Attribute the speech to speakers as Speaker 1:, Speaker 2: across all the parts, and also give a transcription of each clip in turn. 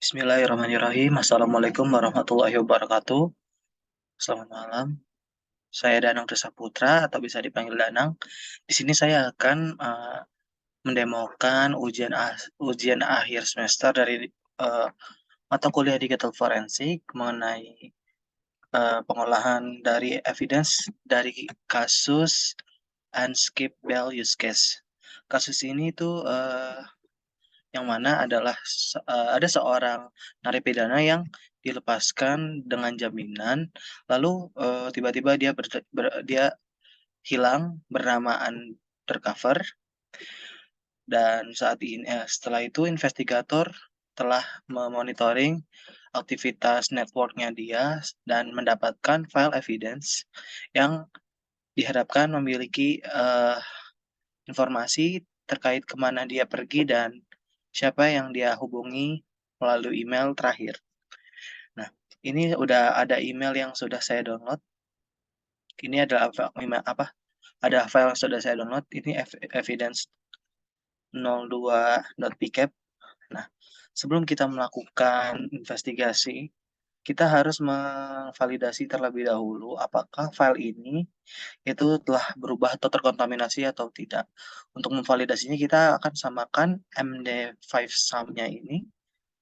Speaker 1: Bismillahirrahmanirrahim. Assalamualaikum warahmatullahi wabarakatuh. Selamat malam. Saya Danang Desa Putra atau bisa dipanggil Danang. Di sini saya akan mendemokan ujian akhir semester dari mata kuliah digital forensik mengenai pengolahan dari evidence dari kasus unskip bail use case. Kasus ini tuh yang mana adalah ada seorang narapidana yang dilepaskan dengan jaminan, lalu tiba-tiba dia hilang bernama undercover, dan setelah itu investigator telah memonitoring aktivitas networknya dia dan mendapatkan file evidence yang diharapkan memiliki informasi terkait kemana dia pergi dan siapa yang dia hubungi melalui email terakhir. Nah, ini udah ada email yang sudah saya download. Ini adalah email apa? Ada file yang sudah saya download. Ini evidence 02.pcap. Nah, sebelum kita melakukan investigasi, kita harus memvalidasi terlebih dahulu apakah file ini itu telah berubah atau terkontaminasi atau tidak. Untuk memvalidasinya kita akan samakan MD5 sum-nya ini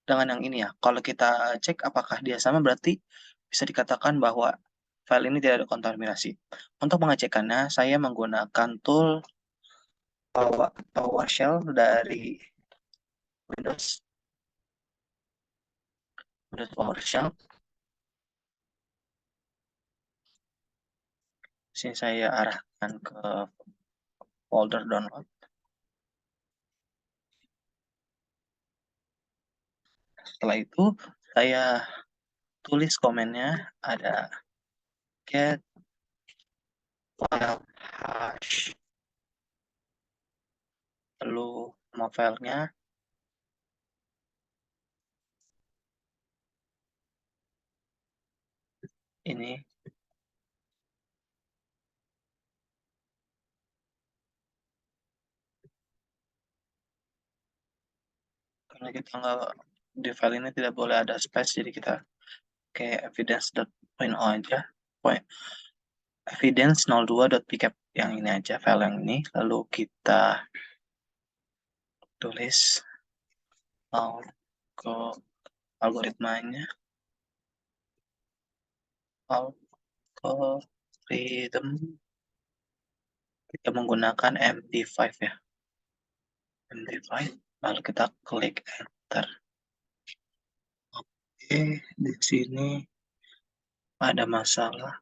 Speaker 1: dengan yang ini ya. Kalau kita cek apakah dia sama, berarti bisa dikatakan bahwa file ini tidak ada kontaminasi. Untuk mengecekkannya, saya menggunakan tool PowerShell dari Windows PowerShell. Sini saya arahkan ke folder download. Setelah itu, saya tulis komennya, ada get file hash, lalu nama filenya ini. Karena kita nggak, di file ini tidak boleh ada space, jadi kita kayak evidence.point aja, point evidence02.pcap yang ini aja, file yang ini. Lalu kita tulis ke algoritmanya, algorithm, kita menggunakan MD5 ya, MD5, lalu kita klik enter. Oke, di sini ada masalah.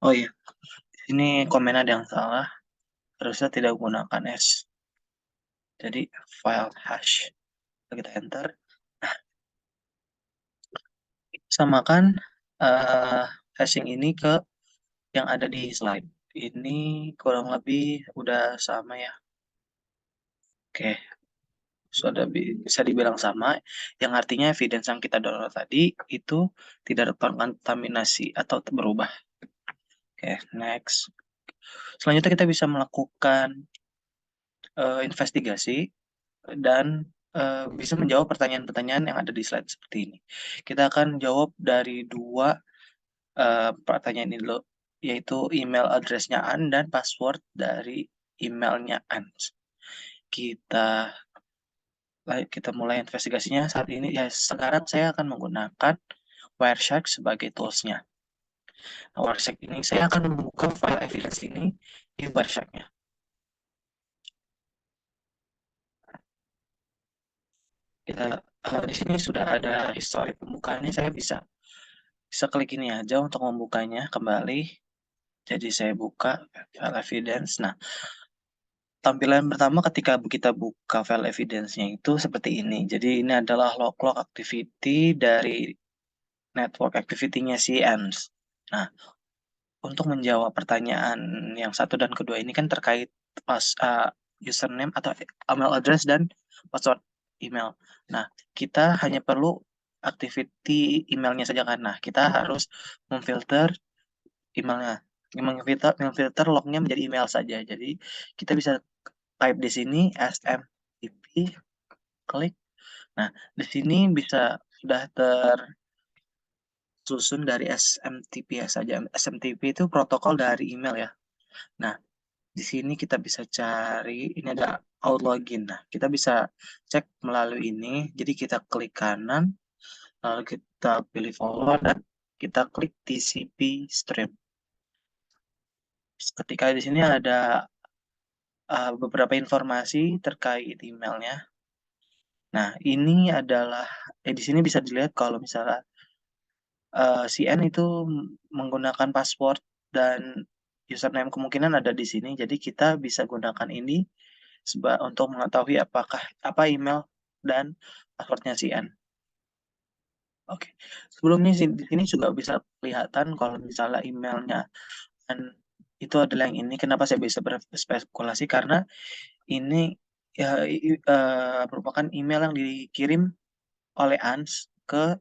Speaker 1: Oh iya, ini komen ada yang salah, harusnya tidak menggunakan S, jadi file hash. Kita enter, samakan hashing ini ke yang ada di slide. Ini kurang lebih udah sama ya. Oke, sudah bisa dibilang sama, yang artinya evidence yang kita download tadi itu tidak terkontaminasi atau berubah. Oke, next. Selanjutnya kita bisa melakukan investigasi dan bisa menjawab pertanyaan-pertanyaan yang ada di slide seperti ini. Kita akan jawab dari dua pertanyaan ini dulu, yaitu email address-nya An dan password dari emailnya An. Kita mulai investigasinya saat ini ya. Sekarang saya akan menggunakan Wireshark sebagai toolsnya. Nah, Wireshark ini saya akan membuka file evidence ini di Wireshark-nya. Di sini sudah ada histori pembukaannya. Saya bisa bisa klik ini aja untuk membukanya kembali. Jadi saya buka file evidence. Nah, tampilan pertama ketika kita buka file evidence-nya itu seperti ini. Jadi ini adalah log activity dari network activity-nya si ANS. Nah, untuk menjawab pertanyaan yang satu dan kedua ini kan terkait username atau email address dan password email. Nah, kita hanya perlu activity emailnya saja kan. Nah, kita harus memfilter emailnya. memfilter lognya menjadi email saja. Jadi kita bisa type di sini SMTP, klik. Nah, di sini bisa sudah tersusun dari SMTP ya saja. SMTP itu protokol dari email ya. Nah, di sini kita bisa cari, ini ada out login. Nah, kita bisa cek melalui ini. Jadi kita klik kanan, lalu kita pilih forward dan kita klik TCP stream. Ketika di sini ada beberapa informasi terkait emailnya. Nah, ini adalah di sini bisa dilihat kalau misalnya si N itu menggunakan password dan username kemungkinan ada di sini. Jadi kita bisa gunakan ini untuk mengetahui apakah apa email dan passwordnya si N. Oke. Sebelumnya di sini juga bisa kelihatan kalau misalnya emailnya N itu adalah yang ini. Kenapa saya bisa berspekulasi? Karena ini ya merupakan email yang dikirim oleh Ans ke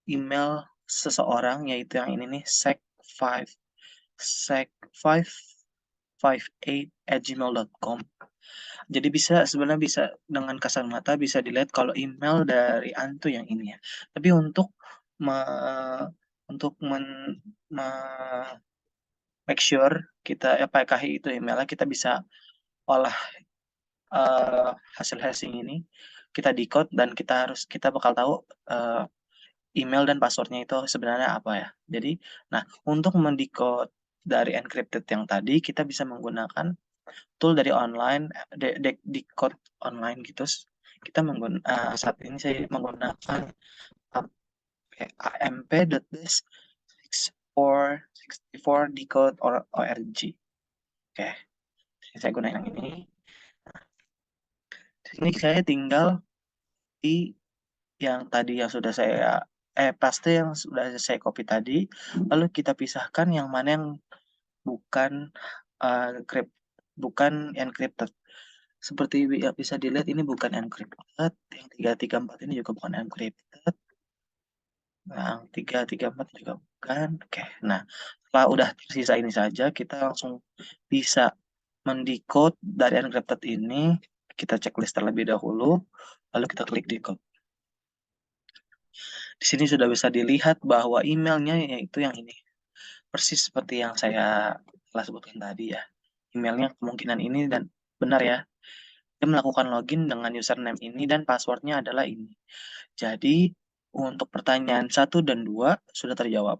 Speaker 1: email seseorang, yaitu yang ini nih sec558@gmail.com. Jadi sebenarnya bisa dengan kasar mata bisa dilihat kalau email dari Antu yang ini ya. Tapi me, untuk make sure kita apakah itu emailnya, kita bisa olah hasil hashing ini, kita decode dan kita bakal tahu email dan passwordnya itu sebenarnya apa ya. Jadi, nah untuk mendecode dari encrypted yang tadi kita bisa menggunakan tool dari online, decode online gitu. Kita saat ini saya menggunakan amp.des64 decode org. Oke, saya gunakan yang ini. Di sini saya tinggal di yang tadi yang sudah saya paste yang sudah saya copy tadi, lalu kita pisahkan yang mana yang bukan bukan encrypted. Seperti bisa dilihat ini bukan encrypted, yang 334 ini juga bukan encrypted, yang 334 juga bukan. Oke, nah setelah udah tersisa ini saja, kita langsung bisa mendecode dari encrypted ini. Kita checklist terlebih dahulu, lalu kita klik decode. Di sini sudah bisa dilihat bahwa emailnya yaitu yang ini. Persis seperti yang saya telah sebutkan tadi ya. Emailnya kemungkinan ini dan benar ya. Dia melakukan login dengan username ini dan passwordnya adalah ini. Jadi untuk pertanyaan 1 dan 2 sudah terjawab.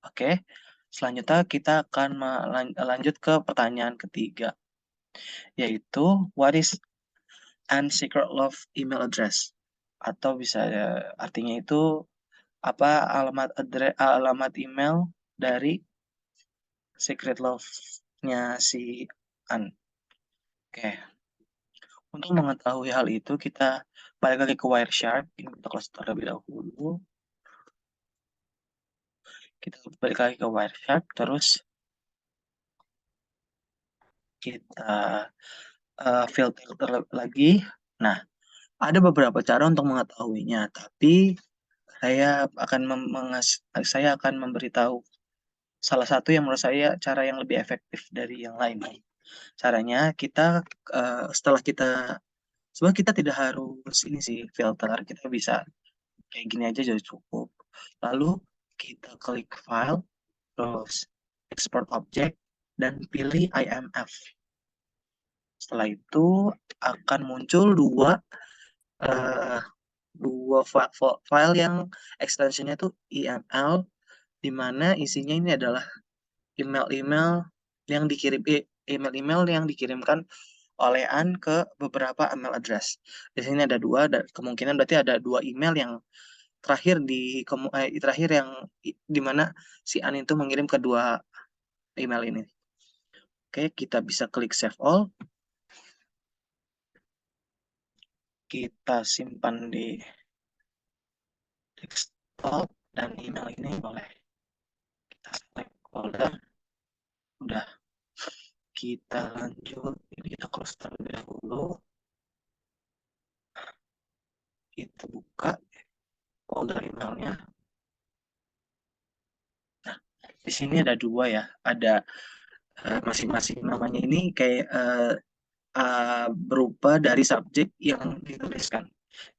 Speaker 1: Oke. Selanjutnya kita akan lanjut ke pertanyaan ketiga, yaitu what is unsecret love email address? Atau bisa artinya itu apa alamat email dari secret love-nya si An. Oke. Untuk mengetahui hal itu kita balik lagi ke Wireshark. Ini kita close terlebih dahulu. Kita balik lagi ke Wireshark, terus kita filter lagi. Nah, ada beberapa cara untuk mengetahuinya, tapi saya akan memberitahu salah satu yang menurut saya cara yang lebih efektif dari yang lain. Caranya setelah kita tidak harus ini sih filter, kita bisa kayak gini aja sudah cukup. Lalu kita klik file, terus export object dan pilih IMF. Setelah itu akan muncul uh, dua file yang extensionnya itu IML, di mana isinya ini adalah email-email email-email yang dikirimkan oleh An ke beberapa email address. Di sini ada dua, dan kemungkinan berarti ada dua email yang terakhir yang di mana si An itu mengirim kedua email ini. Oke, kita bisa klik save all. Kita simpan di desktop dan email ini boleh kita select folder. Udah, kita lanjut. Ini kita close terlebih dahulu. Kita buka folder emailnya. Nah, di sini ada dua ya, ada masing-masing namanya ini kayak berupa dari subjek yang dituliskan.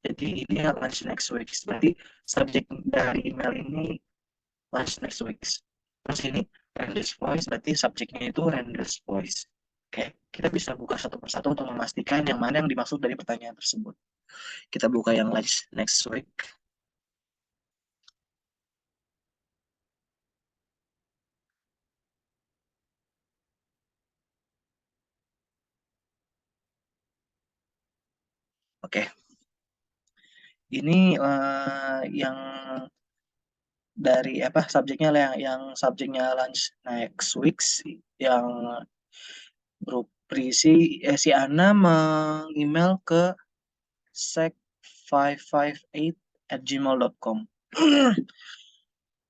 Speaker 1: Jadi ini lunch next week. Berarti subjek dari email ini lunch next week. Terus ini Render's Voice, berarti subjeknya itu Render's Voice. Oke, kita bisa buka satu persatu untuk memastikan yang mana yang dimaksud dari pertanyaan tersebut. Kita buka yang lunch next week. Oke, ini yang dari apa subjeknya yang subjeknya lunch next week yang berisi si Ana mengemail ke sec558@gmail.com.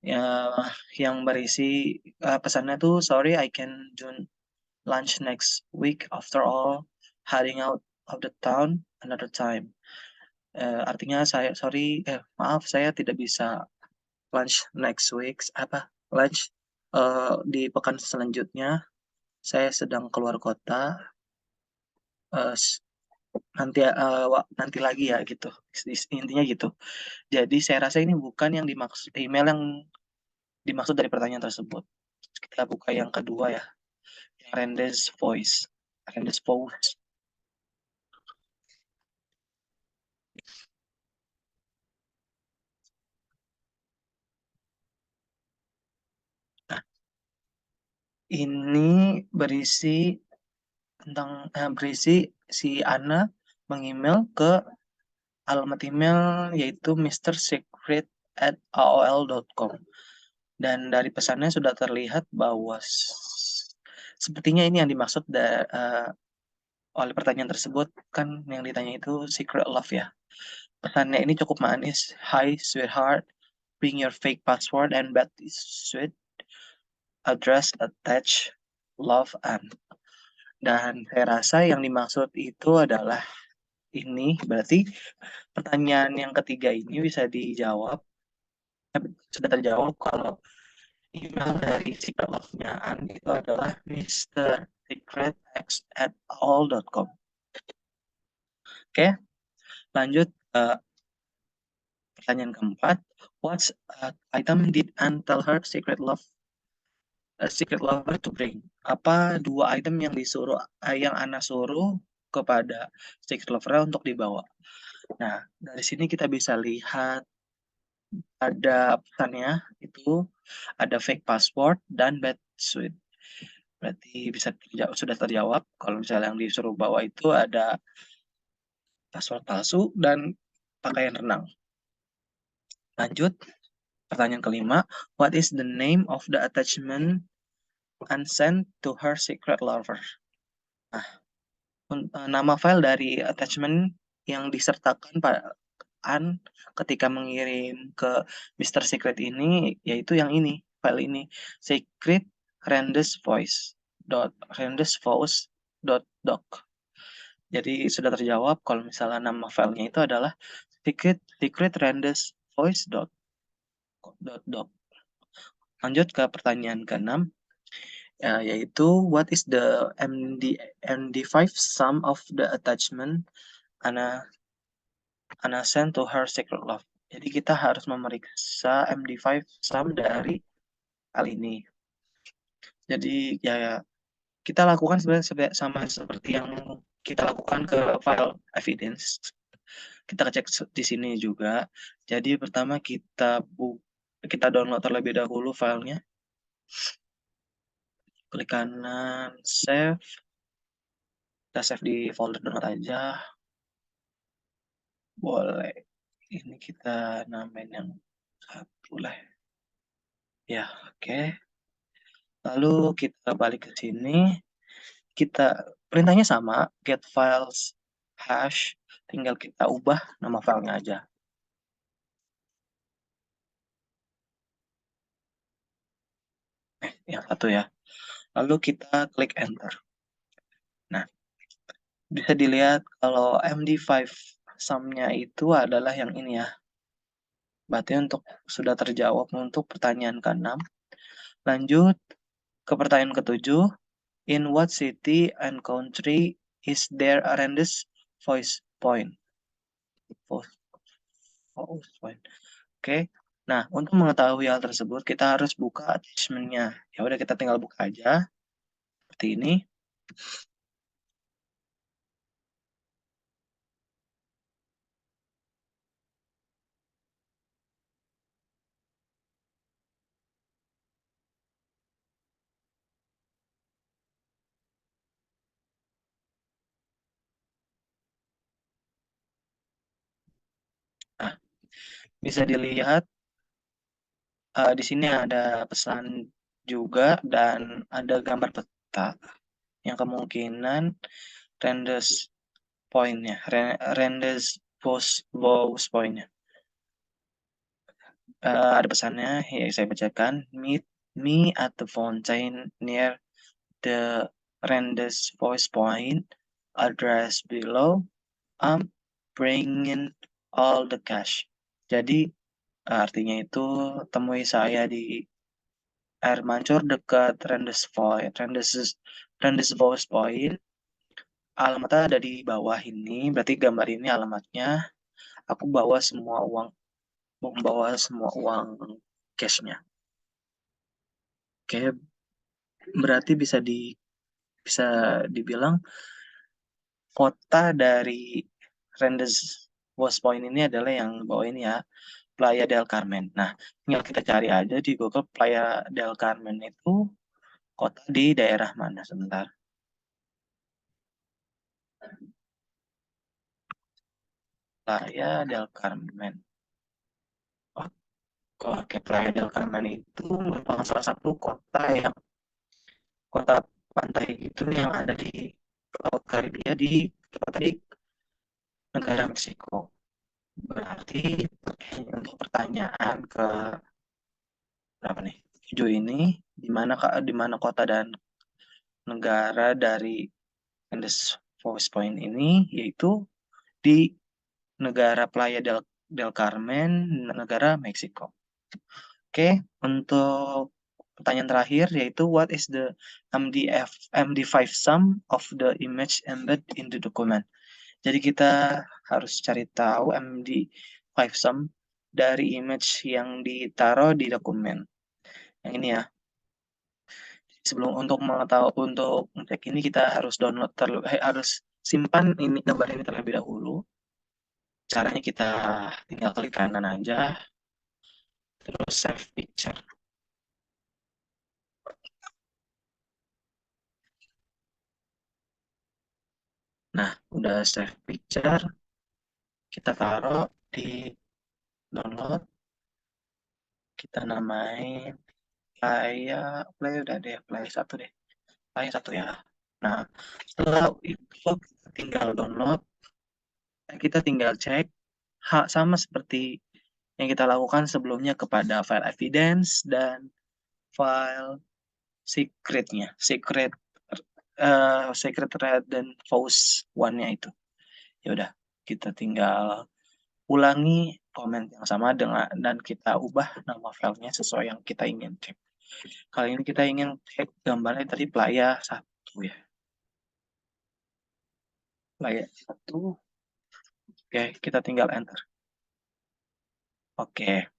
Speaker 1: Ya, yang berisi pesannya tuh sorry I can do lunch next week after all heading out of the town another time. Artinya saya sorry maaf saya tidak bisa lunch next week apa lunch di pekan selanjutnya saya sedang keluar kota eh, nanti lagi ya gitu intinya gitu. Jadi saya rasa ini bukan yang dimaksud email yang dimaksud dari pertanyaan tersebut. Kita buka yang kedua ya, yang Rendes Voice. Rendes Voice. Nah, ini berisi si Ana mengemail ke alamat email yaitu mrsecret@aol.com. Dan dari pesannya sudah terlihat bahwa sepertinya ini yang dimaksud oleh pertanyaan tersebut kan yang ditanya itu secret love ya. Pesannya ini cukup manis. Hi sweetheart, bring your fake password and bet sweet address attached love and. Dan saya rasa yang dimaksud itu adalah ini berarti pertanyaan yang ketiga ini bisa dijawab sudah terjawab kalau email dari secret love-nya An itu adalah mrsecretx@all.com. Oke, lanjut pertanyaan keempat. What item did Anne tell her secret lover to bring? Apa dua item yang yang Anna suruh kepada secret lover untuk dibawa? Nah, dari sini kita bisa lihat ada pesannya itu ada fake password dan bed suit. Berarti sudah terjawab kalau misalnya yang disuruh bawa itu ada password palsu dan pakaian renang. Lanjut, pertanyaan kelima. What is the name of the attachment unsent to her secret lover? Nah, nama file dari attachment yang disertakan pada An ketika mengirim ke Mr. Secret ini yaitu yang ini, file ini, secret rendes voice doc. Jadi sudah terjawab kalau misalnya nama filenya itu adalah secret rendes voice doc. Lanjut ke pertanyaan ke-6 yaitu what is the MD5 sum of the attachment Anna sent to her secret love. Jadi kita harus memeriksa MD5 sum dari hal ini. Jadi ya kita lakukan sebenarnya sama seperti yang kita lakukan ke file evidence. Kita cek di sini juga. Jadi pertama kita download terlebih dahulu filenya. Klik kanan save. Kita save di folder download aja. Boleh. Ini kita namain yang satu lah. Ya, oke. Lalu kita balik ke sini. Perintahnya sama, get files hash. Tinggal kita ubah nama filenya aja. Yang satu ya. Lalu kita klik enter. Nah, bisa dilihat kalau MD5 sum-nya itu adalah yang ini ya. Berarti sudah terjawab untuk pertanyaan ke-6. Lanjut ke pertanyaan ketujuh. In what city and country is there a Rendes voice point? Voice voice point. Oke. Nah, untuk mengetahui hal tersebut, kita harus buka attachment-nya. Ya udah kita tinggal buka aja seperti ini. Nah, bisa dilihat di sini ada pesan juga dan ada gambar peta yang kemungkinan Rendes point-nya, Rendes Bose point-nya. Ada pesannya, ya saya bacakan. Meet me at the fountain near the Rendes voice point. Address below. I'm bringing all the cash. Jadi artinya itu temui saya di air mancur dekat Rendes Point, Rendes Voice Point. Alamatnya ada di bawah ini, berarti gambar ini alamatnya. Aku bawa semua uang, membawa semua uang cashnya. Oke, berarti bisa dibilang kota dari Rendes Voice Point ini adalah yang bawah ini ya, Playa del Carmen. Nah, tinggal kita cari aja di Google Playa del Carmen itu kota di daerah mana sebentar. Playa del Carmen. Oh, oke, Playa del Carmen itu merupakan salah satu kota pantai itu yang ada di Laut Karibia di kota di negara Meksiko. Berarti untuk pertanyaan ke berapa nih? 7 ini di mana kota dan negara dari Andes Forest Point ini yaitu di negara Playa del Carmen, negara Meksiko. Oke, untuk pertanyaan terakhir yaitu what is the MD5 sum of the image embedded in the document. Jadi kita harus cari tahu MD5 sum dari image yang ditaruh di dokumen. Yang ini ya. Sebelum untuk mengetahui untuk cek ini kita harus harus simpan ini gambar ini terlebih dahulu. Caranya kita tinggal klik kanan aja, terus save picture. Nah, udah save picture, kita taruh di download, kita namain play udah deh, play satu deh, play satu ya. Nah, setelah itu kita tinggal download, kita tinggal cek sama seperti yang kita lakukan sebelumnya kepada file evidence dan file secret red dan false one-nya itu. Ya udah, kita tinggal ulangi komen yang sama dan kita ubah nama filenya sesuai yang kita ingin cek. Kali ini kita ingin cek gambarnya tadi playa satu ya. Playa satu. Oke, kita tinggal enter. Oke.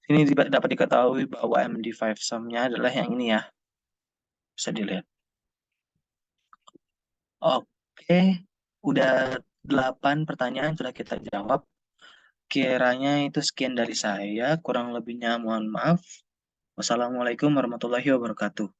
Speaker 1: Ini dapat diketahui bahwa MD5 sum-nya adalah yang ini ya. Bisa dilihat. Oke, udah 8 pertanyaan sudah kita jawab. Kiranya itu sekian dari saya, kurang lebihnya mohon maaf. Wassalamualaikum warahmatullahi wabarakatuh.